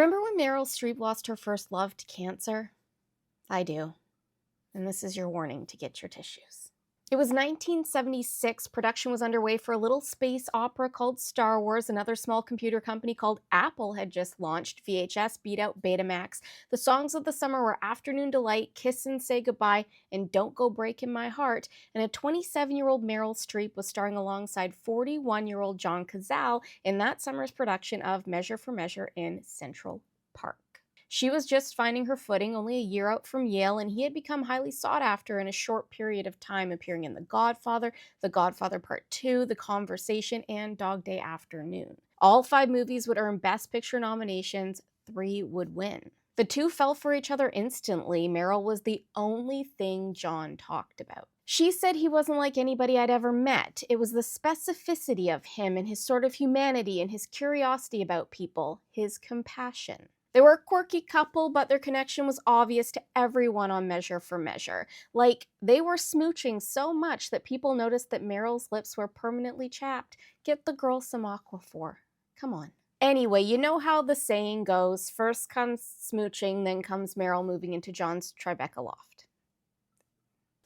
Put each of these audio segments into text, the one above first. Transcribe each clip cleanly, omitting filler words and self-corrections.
Remember when Meryl Streep lost her first love to cancer? I do. And this is your warning to get your tissues. It was 1976. Production was underway for a little space opera called Star Wars. Another small computer company called Apple had just launched. VHS beat out Betamax. The songs of the summer were Afternoon Delight, Kiss and Say Goodbye, and Don't Go Breaking My Heart. And a 27-year-old Meryl Streep was starring alongside 41-year-old John Cazale in that summer's production of Measure for Measure in Central Park. She was just finding her footing, only a year out from Yale, and he had become highly sought after in a short period of time, appearing in The Godfather Part 2, The Conversation, and Dog Day Afternoon. All 5 movies would earn Best Picture nominations, 3 would win. The two fell for each other instantly. Meryl was the only thing John talked about. She said he wasn't like anybody I'd ever met. It was the specificity of him and his sort of humanity and his curiosity about people, his compassion. They were a quirky couple, but their connection was obvious to everyone on Measure for Measure. Like, they were smooching so much that people noticed that Meryl's lips were permanently chapped. Get the girl some Aquaphor. Come on. Anyway, you know how the saying goes, first comes smooching, then comes Meryl moving into John's Tribeca loft.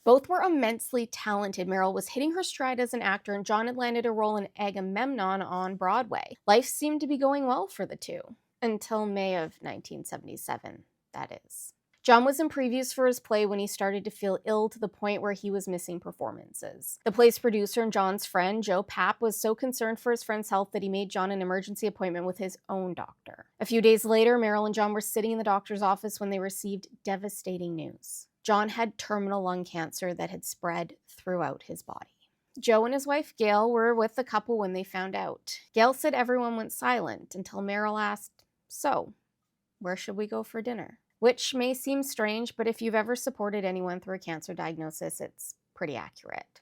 Both were immensely talented. Meryl was hitting her stride as an actor, and John had landed a role in Agamemnon on Broadway. Life seemed to be going well for the two. Until May of 1977, that is. John was in previews for his play when he started to feel ill to the point where he was missing performances. The play's producer and John's friend, Joe Papp, was so concerned for his friend's health that he made John an emergency appointment with his own doctor. A few days later, Meryl and John were sitting in the doctor's office when they received devastating news. John had terminal lung cancer that had spread throughout his body. Joe and his wife, Gail, were with the couple when they found out. Gail said everyone went silent until Meryl asked, "So, where should we go for dinner?" Which may seem strange, but if you've ever supported anyone through a cancer diagnosis, it's pretty accurate.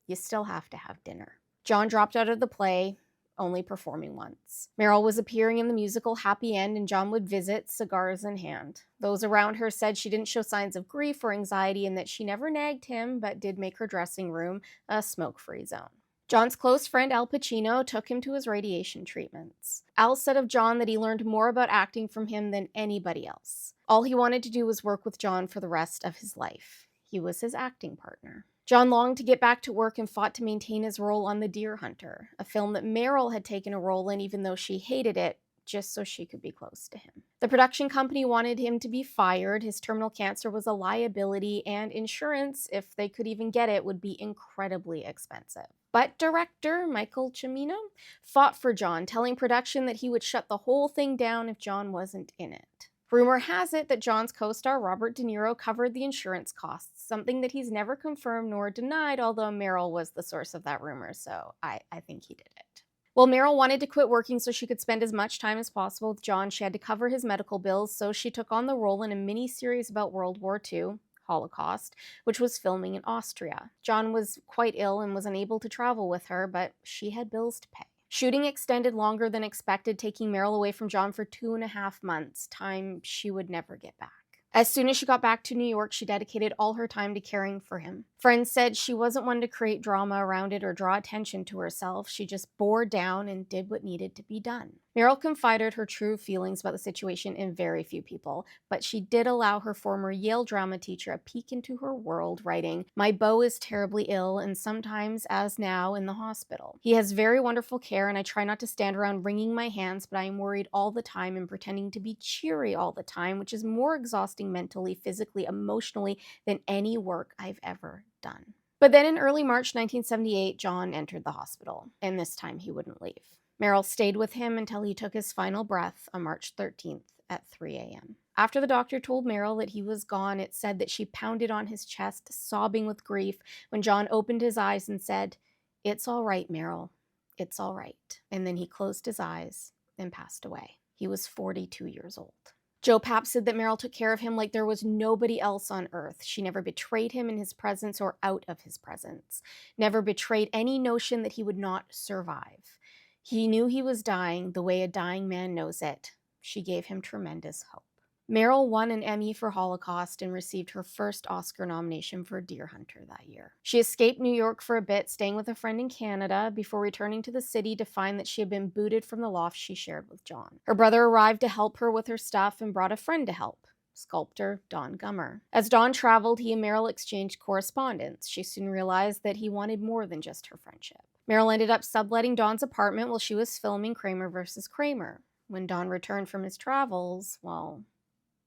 You still have to have dinner. John dropped out of the play, only performing once. Meryl was appearing in the musical Happy End, and John would visit, cigars in hand. Those around her said she didn't show signs of grief or anxiety and that she never nagged him, but did make her dressing room a smoke-free zone. John's close friend Al Pacino took him to his radiation treatments. Al said of John that he learned more about acting from him than anybody else. All he wanted to do was work with John for the rest of his life. He was his acting partner. John longed to get back to work and fought to maintain his role on The Deer Hunter, a film that Meryl had taken a role in even though she hated it, just so she could be close to him. The production company wanted him to be fired. His terminal cancer was a liability, and insurance, if they could even get it, would be incredibly expensive. But director Michael Cimino fought for John, telling production that he would shut the whole thing down if John wasn't in it. Rumor has it that John's co-star Robert De Niro covered the insurance costs, something that he's never confirmed nor denied, although Meryl was the source of that rumor, so I think he did it. Well, Meryl wanted to quit working so she could spend as much time as possible with John. She had to cover his medical bills, so she took on the role in a mini-series about World War II, Holocaust, which was filming in Austria. John was quite ill and was unable to travel with her, but she had bills to pay. Shooting extended longer than expected, taking Meryl away from John for 2.5 months, time she would never get back. As soon as she got back to New York, she dedicated all her time to caring for him. Friends said she wasn't one to create drama around it or draw attention to herself. She just bore down and did what needed to be done. Meryl confided her true feelings about the situation in very few people, but she did allow her former Yale drama teacher a peek into her world, writing, "My beau is terribly ill and sometimes, as now, in the hospital. He has very wonderful care and I try not to stand around wringing my hands, but I am worried all the time and pretending to be cheery all the time, which is more exhausting mentally, physically, emotionally than any work I've ever done." But then in early March 1978, John entered the hospital, and this time he wouldn't leave. Meryl stayed with him until he took his final breath on March 13th at 3 a.m. After the doctor told Meryl that he was gone, it said that she pounded on his chest, sobbing with grief, when John opened his eyes and said, "It's all right, Meryl. It's all right." And then he closed his eyes and passed away. He was 42 years old. Joe Papp said that Meryl took care of him like there was nobody else on earth. She never betrayed him in his presence or out of his presence. Never betrayed any notion that he would not survive. He knew he was dying the way a dying man knows it. She gave him tremendous hope. Meryl won an Emmy for Holocaust and received her first Oscar nomination for Deer Hunter that year. She escaped New York for a bit, staying with a friend in Canada, before returning to the city to find that she had been booted from the loft she shared with John. Her brother arrived to help her with her stuff and brought a friend to help, sculptor Don Gummer. As Don traveled, he and Meryl exchanged correspondence. She soon realized that he wanted more than just her friendship. Meryl ended up subletting Don's apartment while she was filming Kramer vs. Kramer. When Don returned from his travels, well...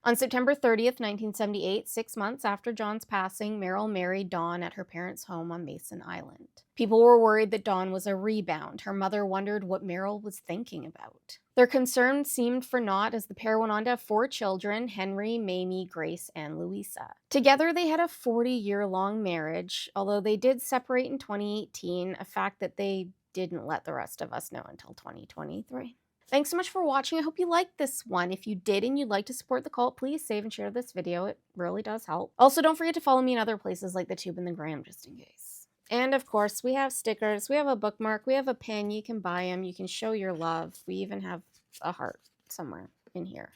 On September 30th, 1978, 6 months after John's passing, Meryl married Don at her parents' home on Mason Island. People were worried that Don was a rebound. Her mother wondered what Meryl was thinking about. Their concern seemed for naught as the pair went on to have 4 children: Henry, Mamie, Grace, and Louisa. Together, they had a 40-year-long marriage, although they did separate in 2018, a fact that they didn't let the rest of us know until 2023. Thanks so much for watching. I hope you liked this one. If you did and you'd like to support the cult, please save and share this video. It really does help. Also, don't forget to follow me in other places like the Tube and the Gram, just in case. And of course, we have stickers, we have a bookmark, we have a pin. You can buy them, you can show your love. We even have a heart somewhere in here.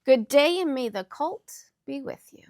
Good day, and may the cult be with you.